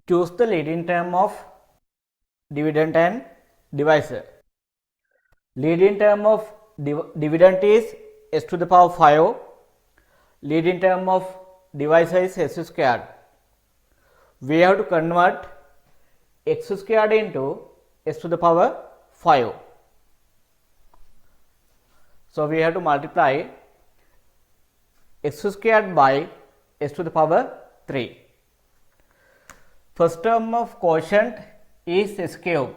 Choose the leading term of dividend and divisor. Leading term of dividend is s to the power 5. Leading term of divisor is s squared. We have to convert x squared into s to the power 5. So we have to multiply x squared by s to the power 3. First term of quotient is s cube.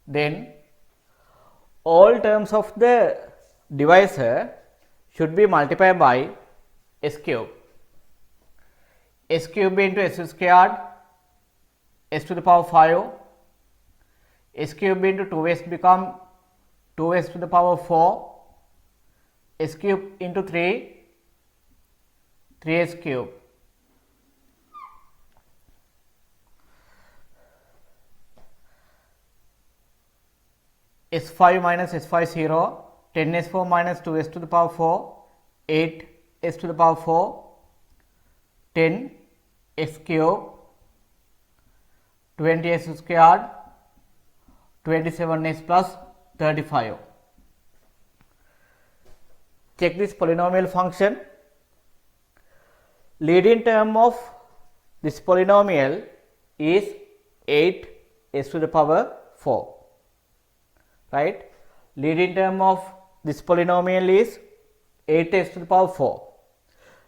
Then all terms of the divisor should be multiplied by s cube. S cube into s squared, s to the power 5. S cube into 2s become 2s to the power 4. S cube into 3, 3s cube. S5 minus S5 0, 10s4 minus 2s to the power 4, 8s to the power 4, 10 s cube, 20s squared, 27s plus 35. Check this polynomial function. Leading term of this polynomial is 8s to the power 4. Right? Leading term of this polynomial is 8s to the power 4.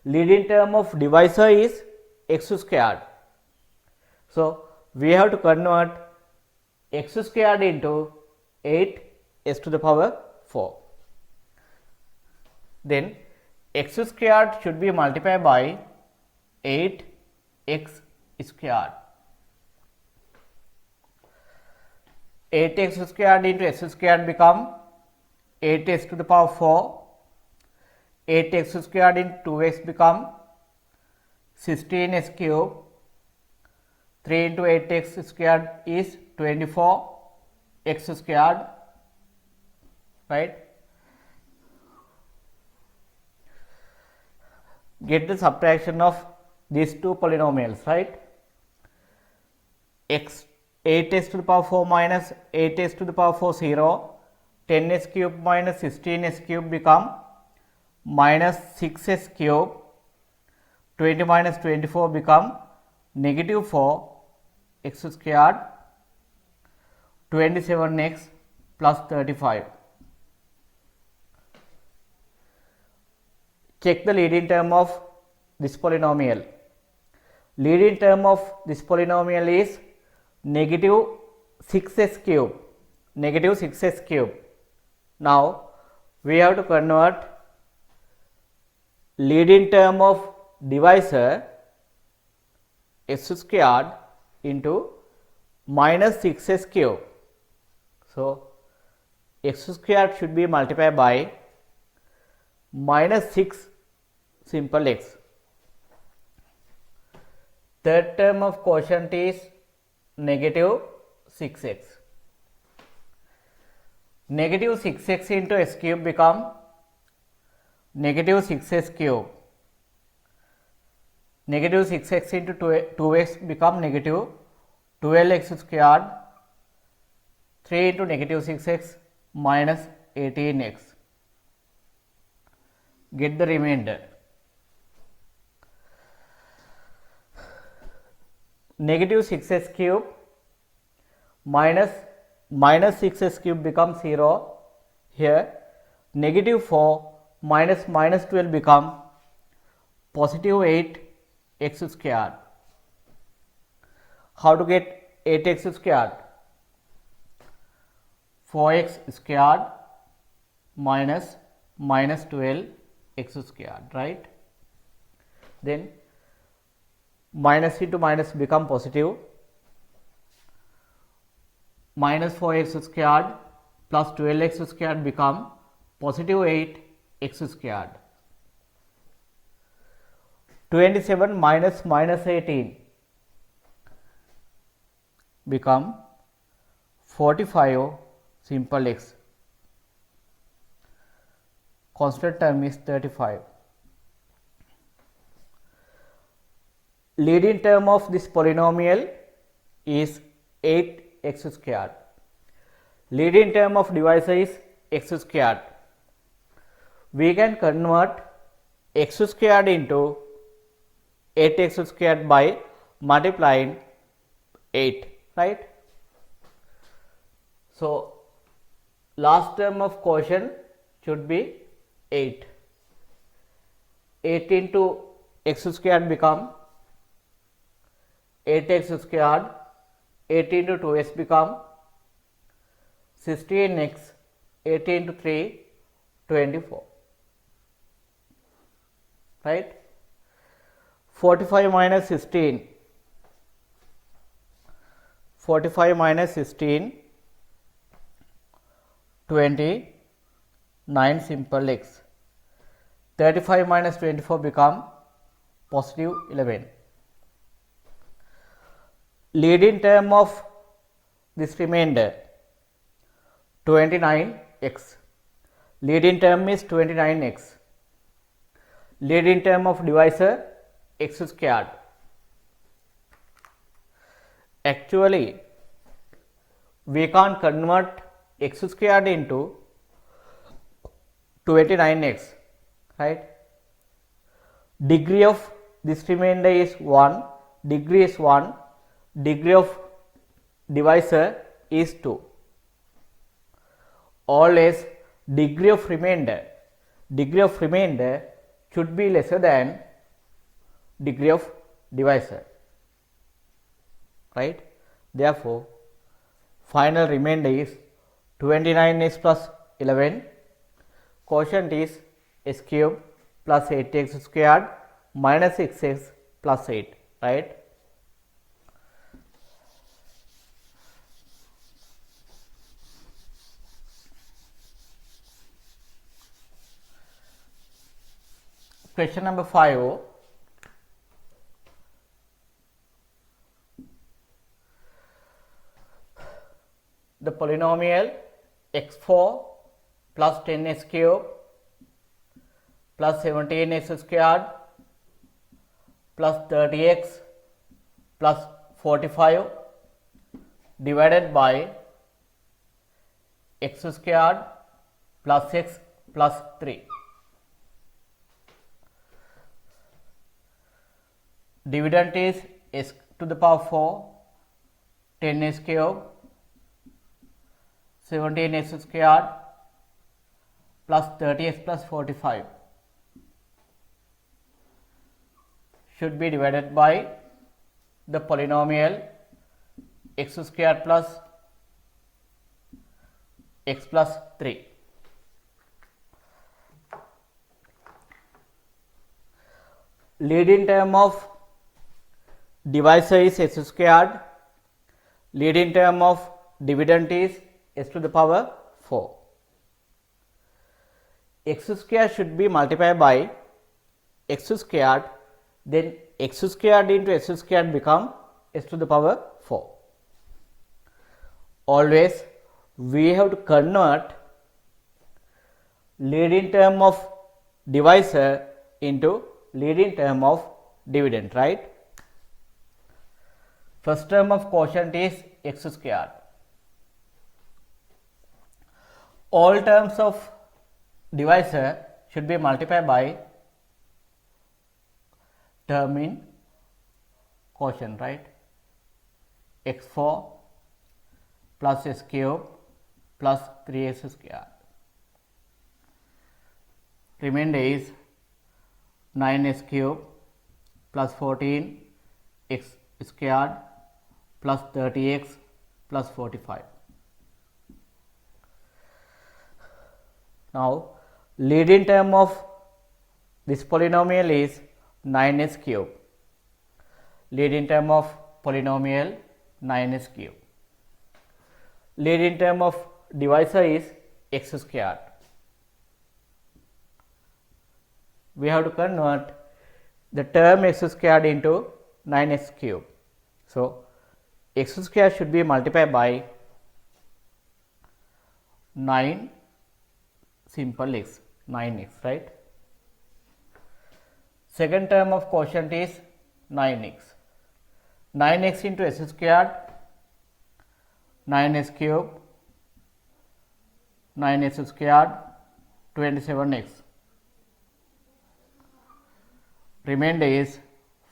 Leading term of divisor is x squared. So we have to convert x squared into 8s to the power 4. Then x squared should be multiplied by 8x squared. 8x squared into s squared become 8s to the power 4. 8x squared into 2x become 16s cube. 3 into 8x squared is 24x squared. Right? Get the subtraction of these two polynomials. Right? X 8s to the power 4 minus 8s to the power 4 0, 10s cube minus 16s cube become minus 6s cube, 20 minus 24 become negative 4x squared, 27x plus 35. Check the leading term of this polynomial. Leading term of this polynomial is negative 6s cube, negative 6s cube. Now we have to convert leading term of divisor s squared into minus 6s cube. So x squared should be multiplied by minus 6 simple x. Third term of quotient is negative 6x. Negative 6x into s cube become negative 6s cube. Negative 6x into 2x become negative 12x squared. 3 into negative 6x minus 18x. Get the remainder. Negative 6s cube minus 6s cube becomes 0. Here negative 4 minus minus 12 become positive 8x squared. How to get 8x squared? 4x squared minus minus 12x squared, right? Then minus into minus become positive. Minus 4x squared plus 12x squared become positive 8x squared. 27 minus minus 18 become 45 simple x. Constant term is 35. leading term of this polynomial is 8x squared. Leading term of divisor is x squared. We can convert x squared into 8x squared by multiplying 8, right? So, last term of quotient should be 8. 8 into x squared become 8x squared. 8 into 2x become 16x. 8 into 3, 24. Right? 45 minus 16. 45 minus 16, 29 simple x. 35 minus 24 become positive 11. Leading term of this remainder 29x. Leading term is 29x. Leading term of divisor x squared. Actually, we can't convert x squared into 29x, right? Degree of this remainder is 1, degree is 1, degree of divisor is 2. Always degree of remainder should be lesser than degree of divisor, right? Therefore, final remainder is 29x plus 11. Quotient is x cube plus 8x squared minus 6x plus 8, right? Question number 5. The polynomial x4 plus 10x cube plus 17x squared plus 30x plus 45 divided by x squared plus x plus 3. Dividend is x to the power 4, 10x cube, 17x squared plus 30x plus 45 should be divided by the polynomial x squared plus x plus 3. Leading term of divisor is x squared. Leading term of dividend is x to the power 4. X squared should be multiplied by x squared, then x squared into x squared become x to the power 4. Always we have to convert leading term of divisor into leading term of dividend, right? First term of quotient is x squared. All terms of divisor should be multiplied by term in quotient, right? x4 plus s cube plus 3s squared. Remainder is 9s cube plus 14x squared plus 30x plus 45. Now, leading term of this polynomial is 9s cube. Leading term of polynomial 9s cube. Leading term of divisor is x squared. We have to convert the term x squared into 9s cube. So, x squared should be multiplied by 9 simple x, 9x, right? Second term of quotient is 9x. 9x into s squared, 9s cube, 9s squared, 27x. Remainder is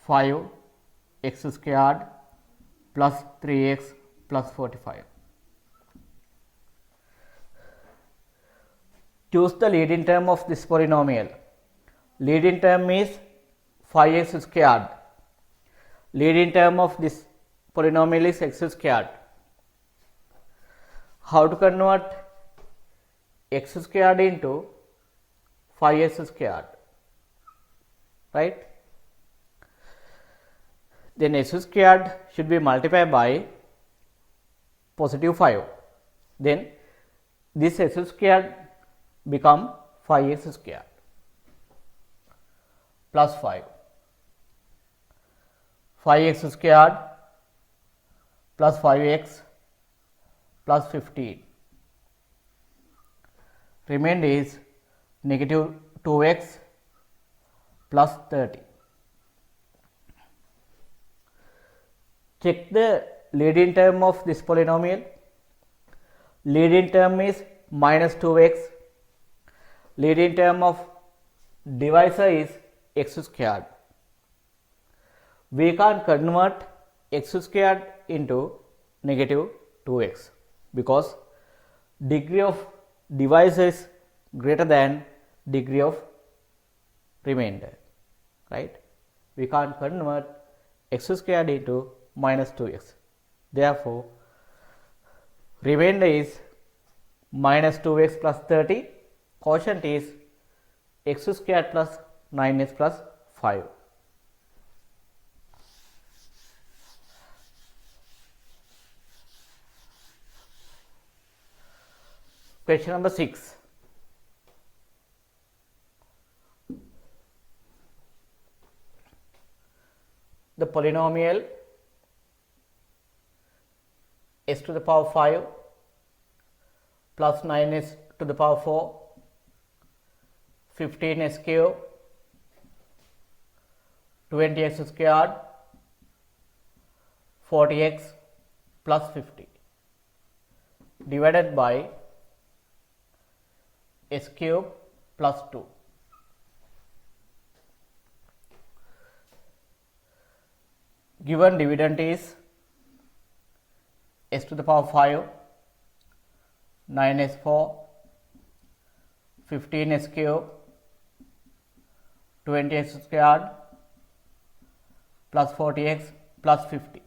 5x squared plus 3x plus 45. Choose the leading term of this polynomial. Leading term is 5x squared. Leading term of this polynomial is x squared. How to convert x squared into 5x squared? Right? Then s squared should be multiplied by positive 5. Then this s squared become 5x squared plus 5. 5x squared plus 5x plus 15. Remainder is negative 2x plus 30. Check the leading term of this polynomial. Leading term is minus 2x. Leading term of divisor is x squared. We can convert x squared into negative 2x because degree of divisor is greater than degree of remainder, right? We can convert x squared into minus 2x. Therefore, remainder is minus 2x plus 30. Quotient is x squared plus 9x plus 5. Question number 6. The polynomial s to the power 5 plus 9s to the power 4, 15s cube, 20x squared, 40x plus 50 divided by s cube plus 2. Given dividend is s to the power 5, 9s 4, 15s cube, 20x squared plus 40x plus 50.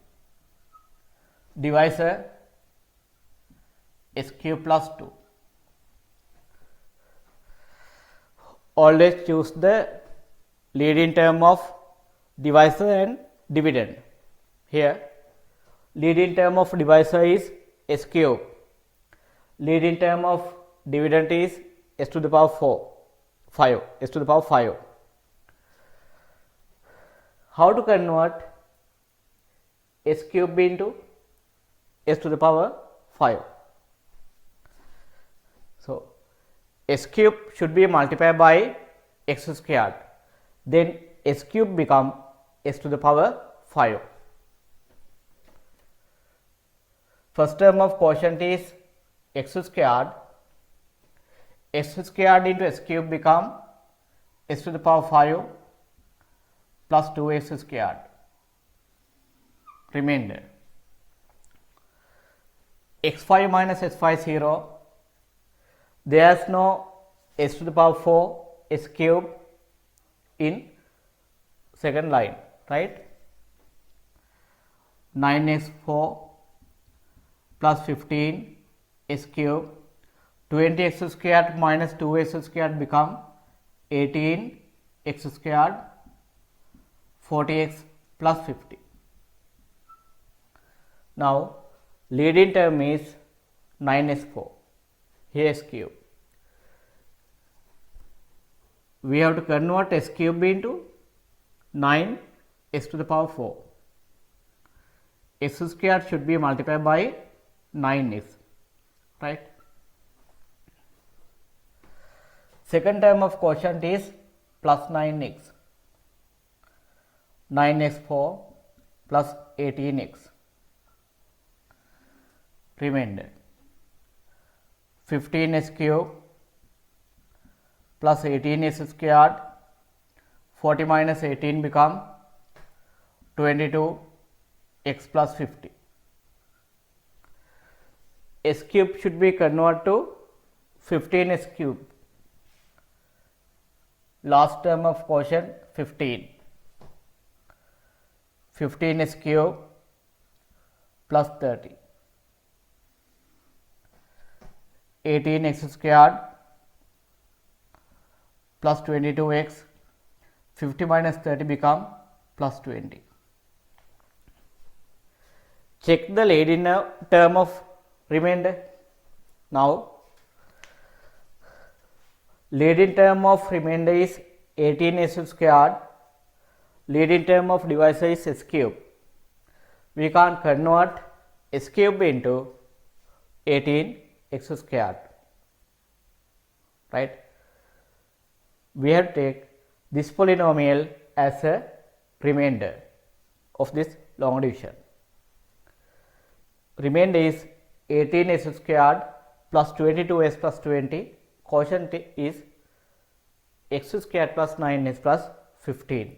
Divisor s cube plus 2. Always choose the leading term of divisor and dividend. Here, leading term of divisor is s cube. Leading term of dividend is s to the power 5, s to the power 5. How to convert s cube into s to the power 5? So, s cube should be multiplied by x squared. Then s cube become s to the power 5. First term of quotient is x squared. S squared into s cube become s to the power 5 plus 2x squared. Remainder x5 minus s5 0. There is no s to the power 4 s cube in second line, right? 9x4 plus 15 s cube, 20x squared minus 2x squared become 18x squared, 40x plus 50. Now, leading term is 9s4, here s cube. We have to convert s cube into 9 s to the power 4. S squared should be multiplied by 9x, right? Second term of quotient is plus 9x. 9x4 plus 18x. Remainder 15x cube plus 18x squared. 40 minus 18 become 22x plus 50. S cube should be converted to 15s cube. Last term of quotient 15. 15s cube plus 30. 18x squared plus 22x. 50 minus 30 become plus 20. Check the leading term of remainder. Now, leading term of remainder is 18s squared. Leading term of divisor is s cube. We can convert s cube into 18x squared. Right? We have to take this polynomial as a remainder of this long division. Remainder is 18s squared plus 22s plus 20. Quotient is x squared plus 9s plus 15.